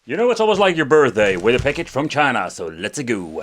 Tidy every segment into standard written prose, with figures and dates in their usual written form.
You know, it's almost like your birthday with a package from China, so let's go.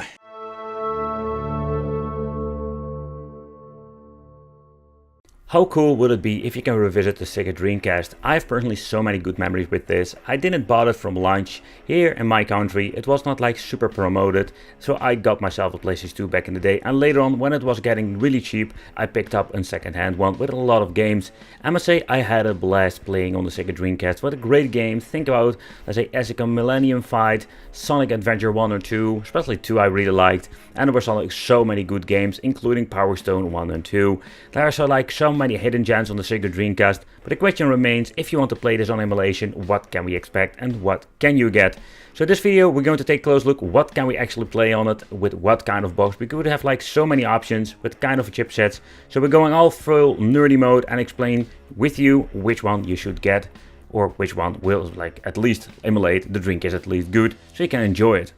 How cool would it be if you can revisit the Sega Dreamcast? I have personally so many good memories with this. I didn't buy it from launch here in my country. It was not like super promoted, so I got myself a PlayStation 2 back in the day, and later on when it was getting really cheap I picked up a second-hand one with a lot of games. I must say I had a blast playing on the Sega Dreamcast. What a great game. Think about, let's say, Essica Millennium Fight, Sonic Adventure 1 or 2, especially 2 I really liked, and there were so many good games including Power Stone 1 and 2. There are so many hidden gems on the Sega Dreamcast, but the question remains, if you want to play this on emulation, what can we expect and what can you get? So this video we're going to take a close look what can we actually play on it, with what kind of box. We could have so many options with kind of chipsets, so we're going all full nerdy mode and explain with you which one you should get, or which one will at least emulate the Dreamcast at least good, so you can enjoy it.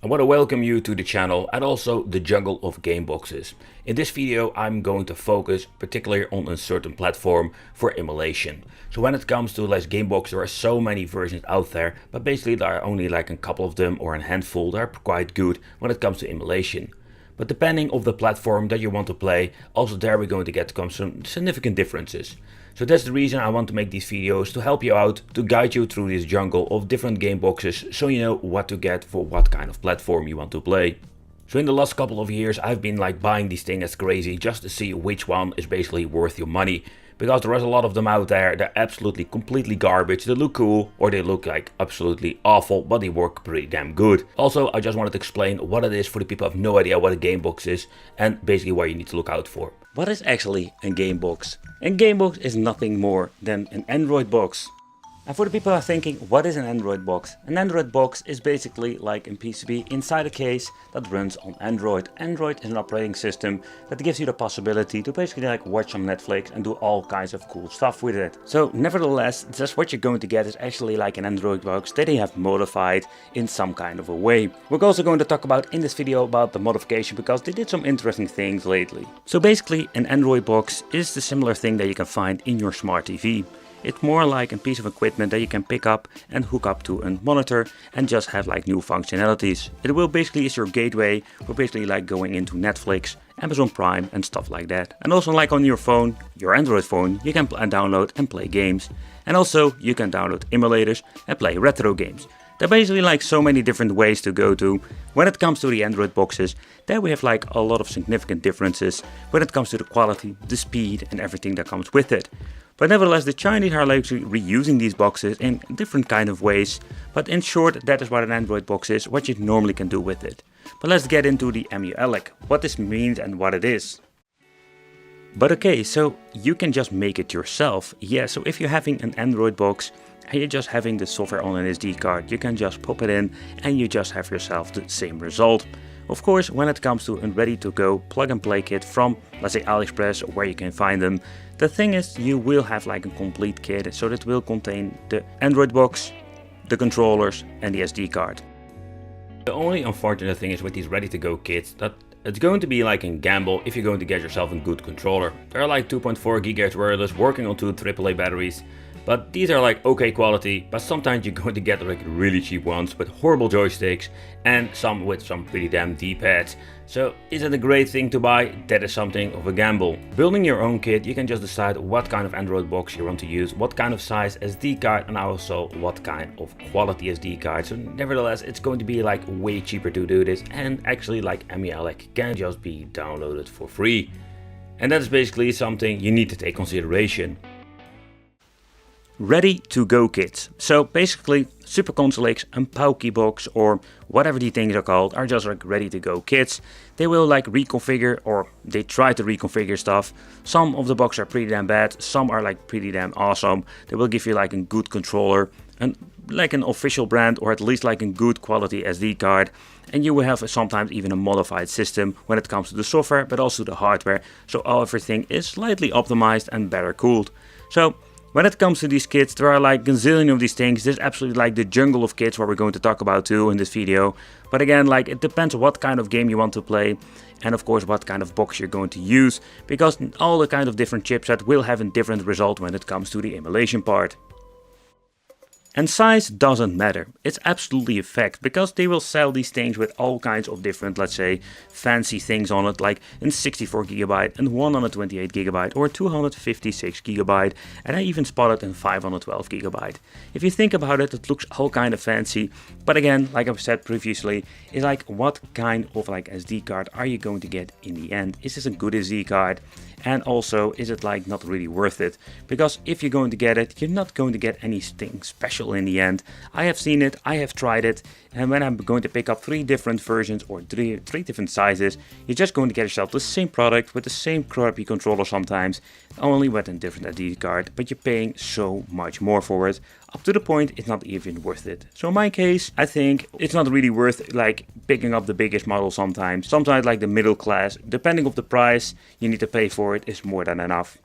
I want to welcome you to the channel and also the jungle of game boxes. In this video I'm going to focus particularly on a certain platform for emulation. So when it comes to game box, there are so many versions out there, but basically there are only a couple of them or a handful that are quite good when it comes to emulation. But depending on the platform that you want to play, also there we're going to get some significant differences. So that's the reason I want to make these videos, to help you out, to guide you through this jungle of different game boxes, so you know what to get for what kind of platform you want to play. So in the last couple of years I've been buying these things as crazy just to see which one is basically worth your money. Because there is a lot of them out there, they're absolutely completely garbage, they look cool or they look absolutely awful, but they work pretty damn good. Also, I just wanted to explain what it is for the people who have no idea what a game box is and basically what you need to look out for. What is actually a game box? A game box is nothing more than an Android box. And for the people who are thinking, what is an Android box? An Android box is basically like a PCB inside a case that runs on Android. Android is an operating system that gives you the possibility to basically watch some Netflix and do all kinds of cool stuff with it. So nevertheless, just what you're going to get is actually an Android box that they have modified in some kind of a way. We're also going to talk about in this video about the modification, because they did some interesting things lately. So basically an Android box is the similar thing that you can find in your smart TV. It's more like a piece of equipment that you can pick up and hook up to a monitor and just have new functionalities. It will basically is your gateway for basically going into Netflix, Amazon Prime and stuff like that. And also on your phone, your Android phone, you can download and play games. And also you can download emulators and play retro games. There are basically so many different ways to go to. When it comes to the Android boxes, there we have a lot of significant differences when it comes to the quality, the speed and everything that comes with it. But nevertheless, the Chinese are reusing these boxes in different kind of ways. But in short, that is what an Android box is, what you normally can do with it. But let's get into the emulation, what this means and what it is. But okay, so you can just make it yourself. Yeah, so if you're having an Android box and you're just having the software on an SD card, you can just pop it in and you just have yourself the same result. Of course, when it comes to a ready-to-go plug-and-play kit from, let's say, AliExpress or where you can find them, the thing is you will have a complete kit, so that will contain the Android box, the controllers and the SD card. The only unfortunate thing is with these ready-to-go kits that it's going to be a gamble if you're going to get yourself a good controller. They're 2.4 GHz wireless working on 2 AAA batteries. But these are okay quality, but sometimes you're going to get really cheap ones with horrible joysticks and some with some pretty damn D-pads. So is it a great thing to buy? That is something of a gamble. Building your own kit, you can just decide what kind of Android box you want to use, what kind of size SD card and also what kind of quality SD card. So nevertheless, it's going to be way cheaper to do this, and actually emulation can just be downloaded for free. And that's basically something you need to take consideration. Ready-to-go kits. So basically Super Console X and Pauky box or whatever these things are called are just ready-to-go kits. They will reconfigure, or they try to reconfigure stuff. Some of the boxes are pretty damn bad, some are pretty damn awesome. They will give you a good controller and an official brand, or at least a good quality SD card. And you will have sometimes even a modified system when it comes to the software, but also the hardware. So everything is slightly optimized and better cooled. So when it comes to these kits, there are a gazillion of these things. There's absolutely the jungle of kits, what we're going to talk about too in this video. But again, it depends on what kind of game you want to play, and of course what kind of box you're going to use, because all the kind of different chipsets will have a different result when it comes to the emulation part. And size doesn't matter, it's absolutely a fact, because they will sell these things with all kinds of different, let's say, fancy things on it, like a 64GB and 128GB or 256GB, and I even spotted a 512GB. If you think about it, it looks all kind of fancy, but again, like I've said previously, it's like what kind of like SD card are you going to get in the end? Is this a good SD card? And also, is it like not really worth it? Because if you're going to get it, you're not going to get anything special in the end. I have seen it, I have tried it, and when I'm going to pick up 3 different versions or three different sizes, you're just going to get yourself the same product with the same crappy controller sometimes, only with a different SD card, but you're paying so much more for it, up to the point it's not even worth it. So in my case, I think it's not really worth like picking up the biggest model sometimes. Sometimes like the middle class, depending on the price you need to pay for it, is more than enough.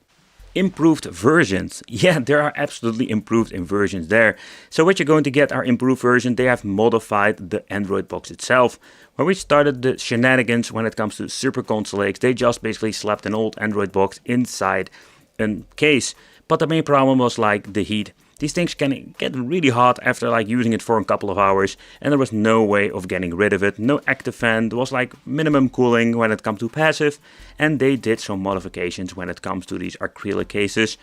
Improved versions. Yeah, there are absolutely improved versions there. So what you're going to get are improved versions. They have modified the Android box itself. When we started the shenanigans when it comes to Super Console X, they just basically slapped an old Android box inside a case. But the main problem was like the heat. These things can get really hot after like using it for a couple of hours, and there was no way of getting rid of it. No active fan, there was like minimum cooling when it comes to passive, and they did some modifications when it comes to these acrylic cases.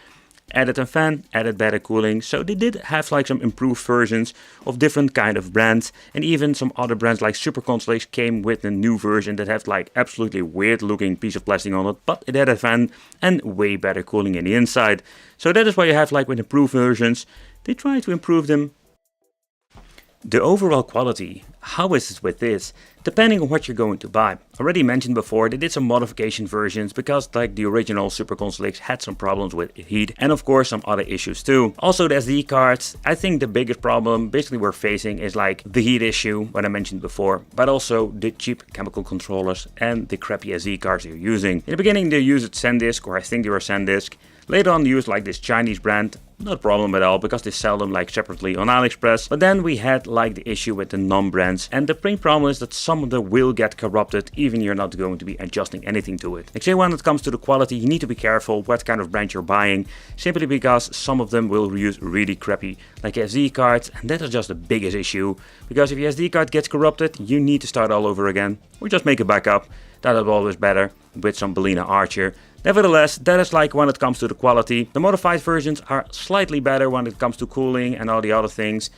Added a fan, added better cooling, so they did have like some improved versions of different kind of brands, and even some other brands like Super Console X came with a new version that had like absolutely weird looking piece of plastic on it, but it had a fan and way better cooling in the inside. So that is why you have like with improved versions, they try to improve them. The overall quality, how is it with this? Depending on what you're going to buy. Already mentioned before, they did some modification versions because like the original Super Console X had some problems with heat and of course some other issues too. Also the SD cards, I think the biggest problem basically we're facing is like the heat issue, what I mentioned before, but also the cheap chemical controllers and the crappy SD cards you're using. In the beginning they used SanDisk, or I think they were SanDisk. Later on they used like this Chinese brand, not a problem at all because they sell them like separately on AliExpress. But then we had like the issue with the non-brands, and the main problem is that some of them will get corrupted even you're not going to be adjusting anything to it. Like say when it comes to the quality, you need to be careful what kind of brand you're buying, simply because some of them will use really crappy like SD cards, and that is just the biggest issue, because if your SD card gets corrupted, you need to start all over again, or just make a backup. That is always better with some Bellina Archer. Nevertheless, that is like when it comes to the quality. The modified versions are slightly better when it comes to cooling and all the other things.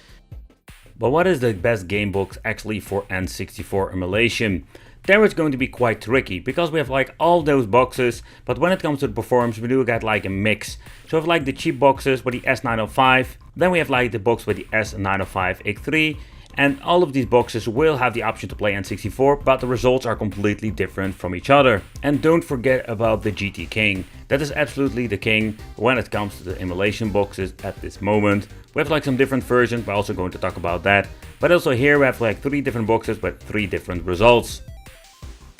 But what is the best game box actually for N64 emulation? There it's going to be quite tricky, because we have like all those boxes, but when it comes to the performance we do get like a mix. So we have like the cheap boxes with the S905, then we have like the box with the S905X3, and all of these boxes will have the option to play N64, but the results are completely different from each other. And don't forget about the GT King. That is absolutely the king when it comes to the emulation boxes at this moment. We have like some different versions, we're also going to talk about that. But also here we have like 3 different boxes with 3 different results.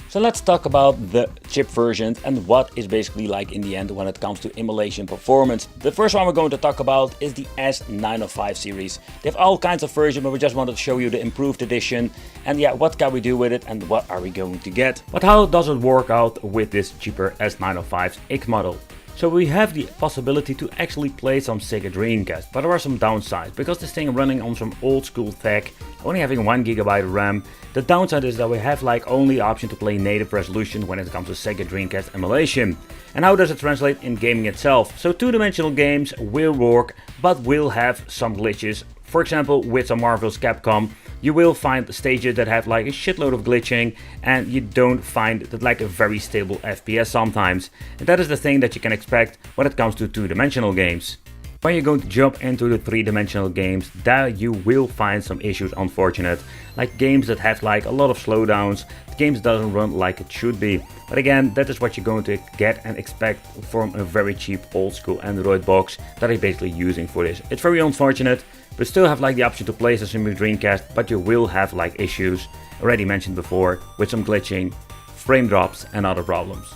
So let's talk about the chip versions and what is basically like in the end when it comes to emulation performance. The first one we're going to talk about is the S905 series. They have all kinds of versions, but we just wanted to show you the improved edition. And yeah, what can we do with it and what are we going to get? But how does it work out with this cheaper S905X model? So we have the possibility to actually play some Sega Dreamcast, but there are some downsides, because this thing running on some old school tech, only having 1GB RAM. The downside is that we have like only option to play native resolution when it comes to Sega Dreamcast emulation. And how does it translate in gaming itself? So two-dimensional games will work, but will have some glitches. For example, with some Marvel's Capcom, you will find stages that have like a shitload of glitching, and you don't find that like a very stable FPS sometimes. And that is the thing that you can expect when it comes to two-dimensional games. When you're going to jump into the three-dimensional games, there you will find some issues, unfortunate. Like games that have like a lot of slowdowns, the games doesn't run like it should be. But again, that is what you're going to get and expect from a very cheap old school Android box that I'm basically using for this. It's very unfortunate, but still have like the option to play as a Dreamcast, but you will have like issues, already mentioned before, with some glitching, frame drops and other problems.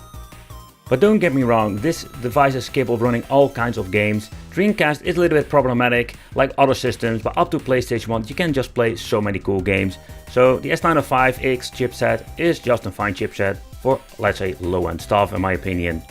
But don't get me wrong, this device is capable of running all kinds of games. Dreamcast is a little bit problematic, like other systems, but up to PlayStation 1 you can just play so many cool games. So the S905X chipset is just a fine chipset for, let's say, low-end stuff in my opinion.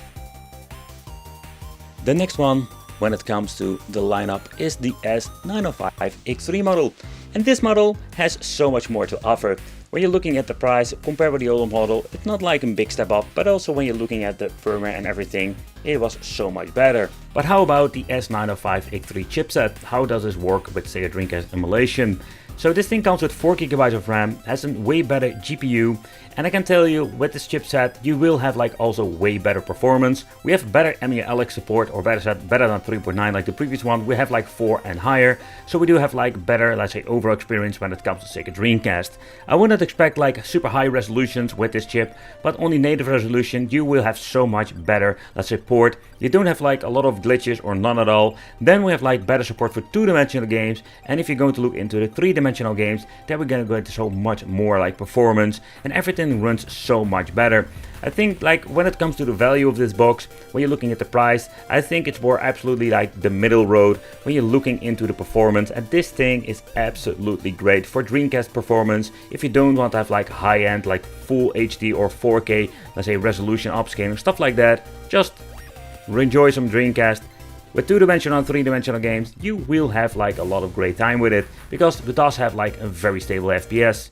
The next one when it comes to the lineup is the S905X3 model. And this model has so much more to offer. When you're looking at the price compared with the older model, it's not like a big step up, but also when you're looking at the firmware and everything, it was so much better. But how about the S905X3 chipset? How does this work with Sega Dreamcast Emulation? So this thing comes with 4GB of RAM, has a way better GPU, and I can tell you with this chipset you will have like also way better performance. We have better emulation support, or better said, better than 3.9 like the previous one. We have like 4 and higher, so we do have like better, let's say, overall experience when it comes to Sega Dreamcast. I wouldn't expect like super high resolutions with this chip, but on the native resolution you will have so much better, let's say, port. You don't have like a lot of glitches or none at all. Then we have like better support for 2-dimensional games, and if you're going to look into the 3-dimensional games, then we're gonna go into so much more like performance, and everything runs so much better. I think like when it comes to the value of this box, when you're looking at the price, I think it's more absolutely like the middle road when you're looking into the performance, and this thing is absolutely great for Dreamcast performance. If you don't want to have like high-end like full HD or 4K, let's say, resolution upscaling, stuff like that, just enjoy some Dreamcast. With 2-dimensional and 3-dimensional games, you will have like a lot of great time with it, because it does have like a very stable FPS.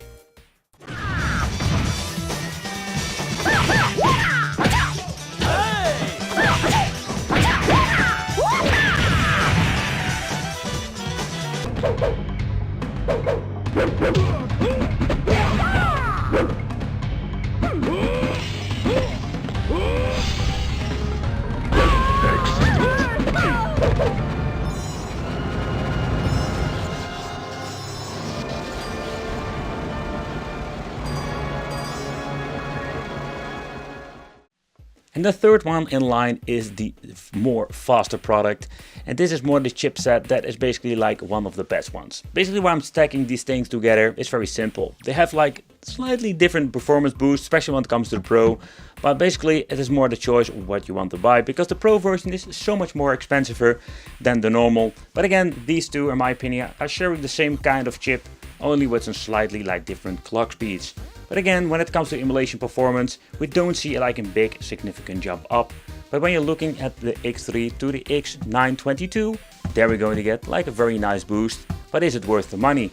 And the third one in line is the more faster product, and this is more the chipset that is basically like one of the best ones. Basically why I'm stacking these things together is very simple. They have like slightly different performance boosts, especially when it comes to the Pro, but basically it is more the choice of what you want to buy, because the Pro version is so much more expensive than the normal. But again, these two, in my opinion, are sharing the same kind of chip, only with some slightly like different clock speeds. But again, when it comes to emulation performance, we don't see like a big significant jump up. But when you're looking at the X3 to the X922, there we're going to get like a very nice boost. But is it worth the money?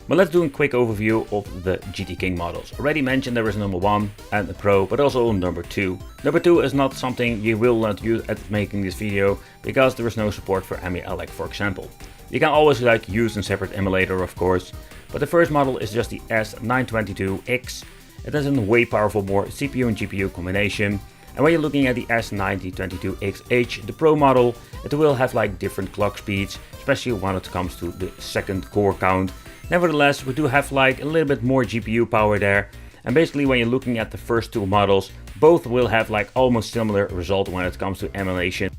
Well, let's do a quick overview of the GT King models. Already mentioned there is number 1 and the Pro, but also number 2. Number 2 is not something you will not use at making this video, because there is no support for emulation, for example. You can always like use a separate emulator, of course, but the first model is just the S922X. It has a way powerful more CPU and GPU combination. And when you're looking at the S922XH, the Pro model, it will have like different clock speeds, especially when it comes to the second core count. Nevertheless, we do have like a little bit more GPU power there. And basically when you're looking at the first two models, both will have like almost similar result when it comes to emulation.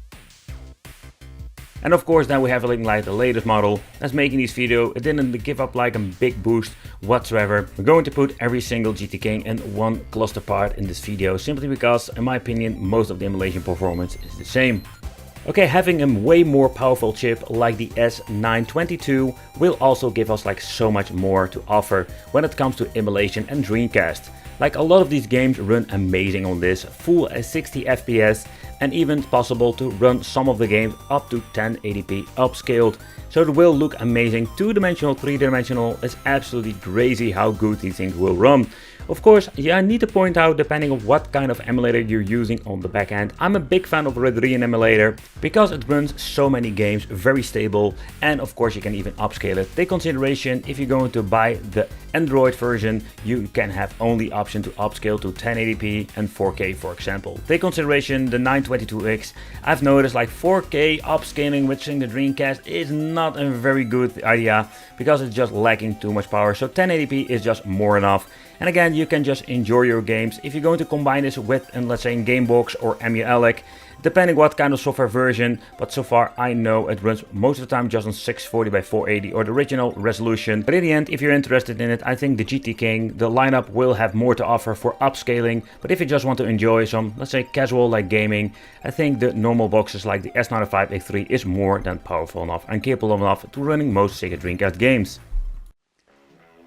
And of course then we have like the latest model that's making this video. It didn't give up like a big boost whatsoever. We're going to put every single GT King in one cluster part in this video, simply because in my opinion most of the emulation performance is the same. Okay, having a way more powerful chip like the S922 will also give us like so much more to offer when it comes to emulation and Dreamcast. Like a lot of these games run amazing on this, full 60 FPS, and even possible to run some of the games up to 1080p upscaled. So it will look amazing. 2-dimensional, 3-dimensional, it's absolutely crazy how good these things will run. Of course, yeah, I need to point out, depending on what kind of emulator you're using on the back end, I'm a big fan of Red Ring emulator, because it runs so many games very stable, and of course you can even upscale it. Take consideration, if you're going to buy the Android version, you can have only option to upscale to 1080p and 4K, for example. Take consideration the 922X. I've noticed like 4K upscaling with the Dreamcast is not a very good idea, because it's just lacking too much power. So 1080p is just more enough. And again, you can just enjoy your games. If you're going to combine this with, let's say, Gamebox or emulation, depending what kind of software version, but so far I know it runs most of the time just on 640 by 480 or the original resolution. But in the end, if you're interested in it, I think the GT King, the lineup will have more to offer for upscaling. But if you just want to enjoy some, let's say, casual like gaming, I think the normal boxes like the S905X3 is more than powerful enough and capable enough to running most Sega Dreamcast games.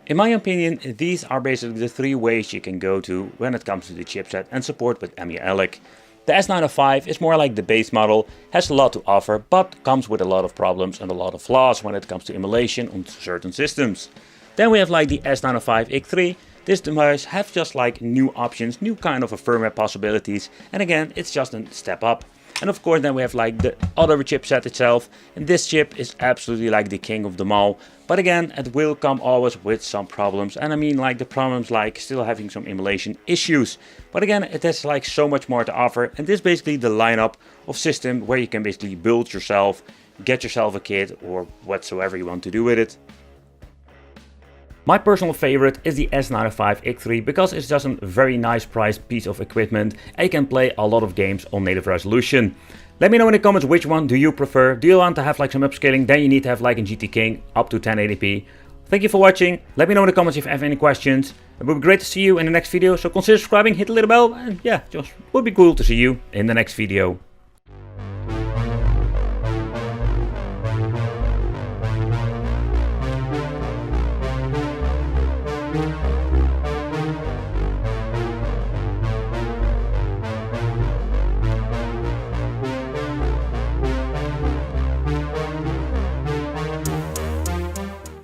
In my opinion, these are basically the three ways you can go to when it comes to the chipset and support with emulation. The S905 is more like the base model, has a lot to offer, but comes with a lot of problems and a lot of flaws when it comes to emulation on certain systems. Then we have like the S905 IC3. This device has just like new options, new kind of a firmware possibilities, and again it's just a step up. And of course then we have like the other chipset itself, and this chip is absolutely like the king of them all. But again, it will come always with some problems, and I mean like the problems like still having some emulation issues. But again, it has like so much more to offer, and this is basically the lineup of system where you can basically build yourself, get yourself a kit or whatsoever you want to do with it. My personal favorite is the S905 IC3 because it's just a very nice priced piece of equipment and you can play a lot of games on native resolution. Let me know in the comments which one do you prefer. Do you want to have like some upscaling? Then you need to have like a GT King up to 1080p. Thank you for watching. Let me know in the comments if you have any questions. It would be great to see you in the next video, so consider subscribing, hit the little bell, and yeah, just would be cool to see you in the next video.